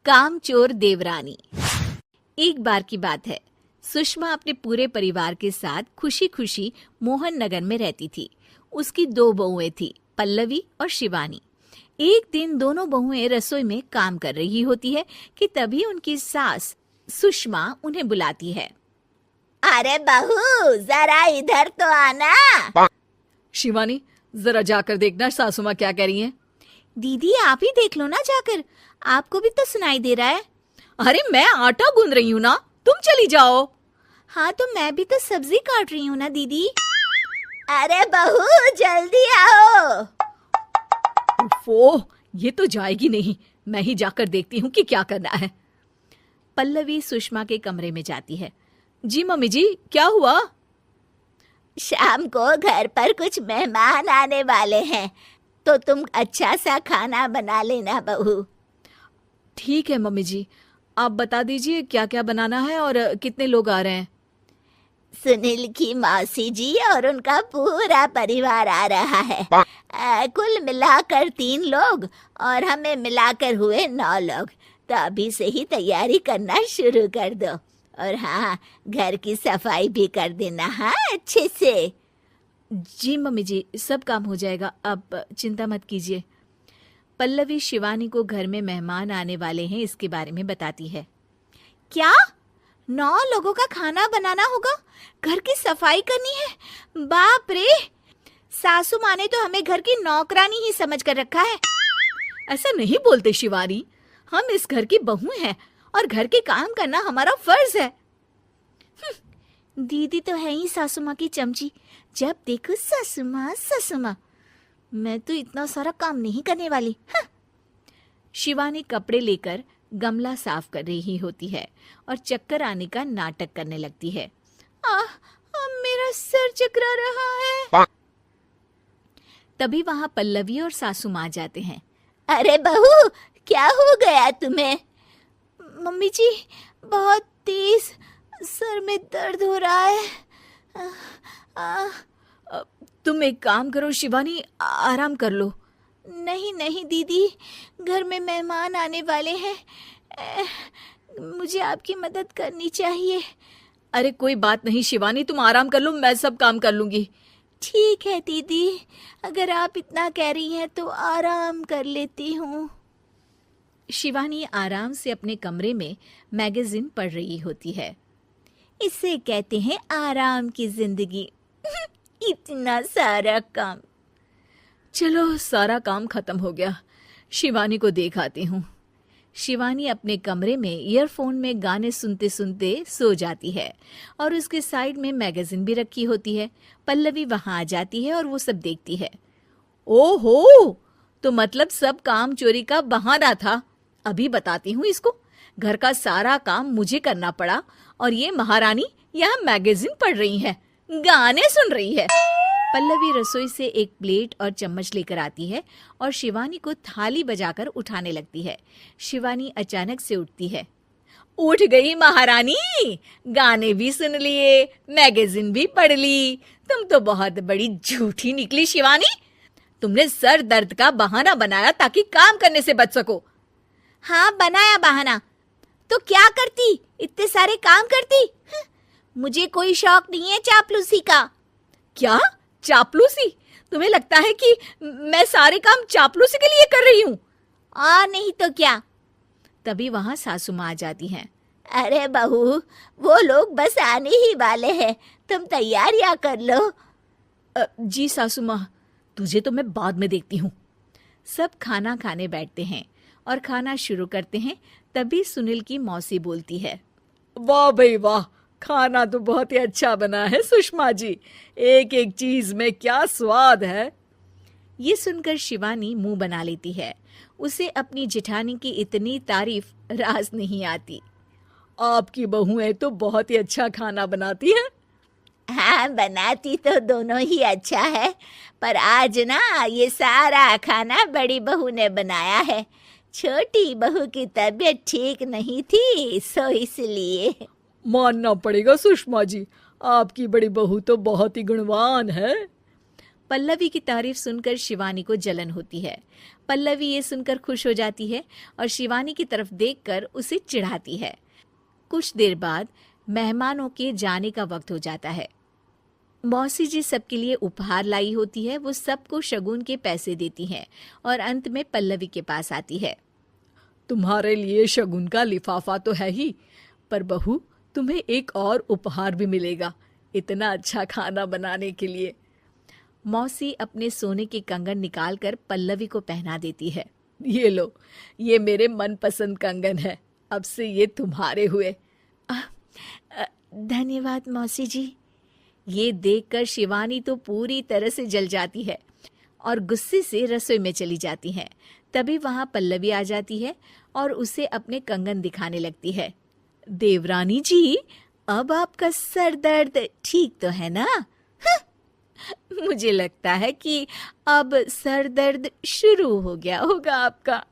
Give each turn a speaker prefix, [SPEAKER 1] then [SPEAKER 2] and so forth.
[SPEAKER 1] कामचोर देवरानी। एक बार की बात है, सुषमा अपने पूरे परिवार के साथ खुशी खुशी मोहन नगर में रहती थी। उसकी 2 बहुएं थी, पल्लवी और शिवानी। एक दिन दोनों बहुएं रसोई में काम कर रही होती है कि तभी उनकी सास सुषमा उन्हें बुलाती है।
[SPEAKER 2] अरे बहू, जरा इधर तो आना।
[SPEAKER 1] शिवानी, जरा जाकर देखना सासू माँ क्या कह रही हैं।
[SPEAKER 2] दीदी आप ही देख लो ना जाकर, आपको भी तो सुनाई दे रहा है।
[SPEAKER 1] अरे मैं आटा गूंद रही हूँ ना, तुम चली जाओ।
[SPEAKER 2] हाँ तो मैं भी तो सब्जी काट रही हूँ ना दीदी। अरे बहू जल्दी आओ।
[SPEAKER 1] ओह, ये तो जाएगी नहीं, मैं ही जाकर देखती हूँ कि क्या करना है। पल्लवी सुषमा के कमरे में जाती है। जी मम्मी जी, क्या हुआ?
[SPEAKER 2] शाम को घर पर कुछ मेहमान आने वाले हैं, तो तुम अच्छा सा खाना बना लेना बहू।
[SPEAKER 1] ठीक है मम्मी जी, आप बता दीजिए क्या क्या बनाना है और कितने लोग आ रहे हैं।
[SPEAKER 2] सुनील की मौसी जी और उनका पूरा परिवार आ रहा है। कुल मिलाकर 3 लोग और हमें मिलाकर हुए 9 लोग। तो अभी से ही तैयारी करना शुरू कर दो। और हाँ, घर की सफाई भी कर देना, हाँ अच्छे से।
[SPEAKER 1] जी मम्मी जी, सब काम हो जाएगा, आप चिंता मत कीजिए। पल्लवी शिवानी को घर में मेहमान आने वाले हैं इसके बारे में बताती है।
[SPEAKER 2] क्या 9 लोगों का खाना बनाना होगा, घर की सफाई करनी है? बाप रे, सासू माँ ने तो हमें घर की नौकरानी ही समझ कर रखा है।
[SPEAKER 1] ऐसा नहीं बोलते शिवानी, हम इस घर की बहू हैं और घर के काम करना हमारा फर्ज है।
[SPEAKER 2] दीदी तो है ही सासू माँ की चमची, जब देखो सासू माँ सासू माँ। मैं तो इतना सारा काम नहीं करने वाली।
[SPEAKER 1] शिवानी कपड़े लेकर गमला साफ कर रही होती है और चक्कर आने का नाटक करने लगती है।
[SPEAKER 2] मेरा सिर चकरा रहा है।
[SPEAKER 1] तभी वहां पल्लवी और सासू माँ जाते हैं।
[SPEAKER 2] अरे बहू, क्या हो गया तुम्हें? मम्मी जी, बहुत तेज सर में दर्द हो रहा है।
[SPEAKER 1] तुम एक काम करो शिवानी, आराम कर लो।
[SPEAKER 2] नहीं नहीं दीदी, घर में मेहमान आने वाले हैं, मुझे आपकी मदद करनी चाहिए।
[SPEAKER 1] अरे कोई बात नहीं शिवानी, तुम आराम कर लो, मैं सब काम कर लूंगी।
[SPEAKER 2] ठीक है दीदी, अगर आप इतना कह रही हैं तो आराम कर लेती हूँ।
[SPEAKER 1] शिवानी आराम से अपने कमरे में मैगजीन पढ़ रही होती है।
[SPEAKER 2] इसे कहते हैं आराम की जिंदगी। इतना सारा काम।
[SPEAKER 1] चलो, सारा काम खत्म हो गया, शिवानी को देख आती हूँ। शिवानी अपने कमरे में ईयरफोन में गाने सुनते सुनते सो जाती है और उसके साइड में मैगजीन भी रखी होती है। पल्लवी वहां आ जाती है और वो सब देखती है। ओहो, तो मतलब सब काम चोरी का बहाना था। अभी बताती हूँ इसको। घर का सारा काम मुझे करना पड़ा और ये महारानी यहाँ मैगजीन पढ़ रही है, गाने सुन रही है। पल्लवी रसोई से एक प्लेट और चम्मच लेकर आती है और शिवानी को थाली बजाकर उठाने लगती है। शिवानी अचानक से उठती है। उठ गई महारानी, गाने भी सुन लिए, मैगजीन भी पढ़ ली। तुम तो बहुत बड़ी झूठी निकली शिवानी। तुमने सर दर्द का बहाना बनाया ताकि काम करने से बच सको।
[SPEAKER 2] हाँ बनाया बहाना, तो क्या करती, इतने सारे काम करती। मुझे कोई शौक नहीं है चापलूसी का।
[SPEAKER 1] क्या चापलूसी? तुम्हें लगता है कि मैं सारे काम चापलूसी के लिए कर रही हूँ?
[SPEAKER 2] नहीं तो क्या।
[SPEAKER 1] तभी वहां सासू माँ आ जाती हैं।
[SPEAKER 2] अरे बहू, वो लोग बस आने ही वाले हैं, तुम तैयारियां कर लो।
[SPEAKER 1] जी सासू माँ, तुझे तो मैं बाद में देखती हूँ। सब खाना खाने बैठते हैं और खाना शुरू करते हैं। तभी सुनील की मौसी बोलती है। वाह भाई वाह, खाना तो बहुत ही अच्छा बना है सुषमा जी, एक एक चीज में क्या स्वाद है। ये सुनकर शिवानी मुंह बना लेती है। उसे अपनी जेठानी की इतनी तारीफ रास नहीं आती। आपकी बहुएं तो बहुत ही अच्छा खाना बनाती हैं।
[SPEAKER 2] हाँ बनाती तो दोनों ही अच्छा है, पर आज ना ये सारा खाना बड़ी बहू ने बनाया है। छोटी बहू की तबीयत ठीक नहीं थी, सो इसलिए।
[SPEAKER 1] मानना पड़ेगा सुषमा जी, आपकी बड़ी बहू तो बहुत ही गुणवान है। पल्लवी की तारीफ सुनकर शिवानी को जलन होती है। पल्लवी ये सुनकर खुश हो जाती है और शिवानी की तरफ देखकर उसे चिढ़ाती है। कुछ देर बाद मेहमानों के जाने का वक्त हो जाता है। मौसी जी सबके लिए उपहार लाई होती है। वो सबको शगुन के पैसे देती हैं और अंत में पल्लवी के पास आती है।
[SPEAKER 3] तुम्हारे लिए शगुन का लिफाफा तो है ही, पर बहू तुम्हें एक और उपहार भी मिलेगा इतना अच्छा खाना बनाने के लिए।
[SPEAKER 1] मौसी अपने सोने के कंगन निकालकर पल्लवी को पहना देती है।
[SPEAKER 3] ये लो, ये मेरे मनपसंद कंगन है, अब से ये तुम्हारे हुए।
[SPEAKER 2] धन्यवाद मौसी जी।
[SPEAKER 1] ये देखकर शिवानी तो पूरी तरह से जल जाती है और गुस्से से रसोई में चली जाती है। तभी वहां पल्लवी आ जाती है और उसे अपने कंगन दिखाने लगती है।
[SPEAKER 2] देवरानी जी, अब आपका सर दर्द ठीक तो है ना?
[SPEAKER 1] मुझे लगता है कि अब सर दर्द शुरू हो गया होगा आपका।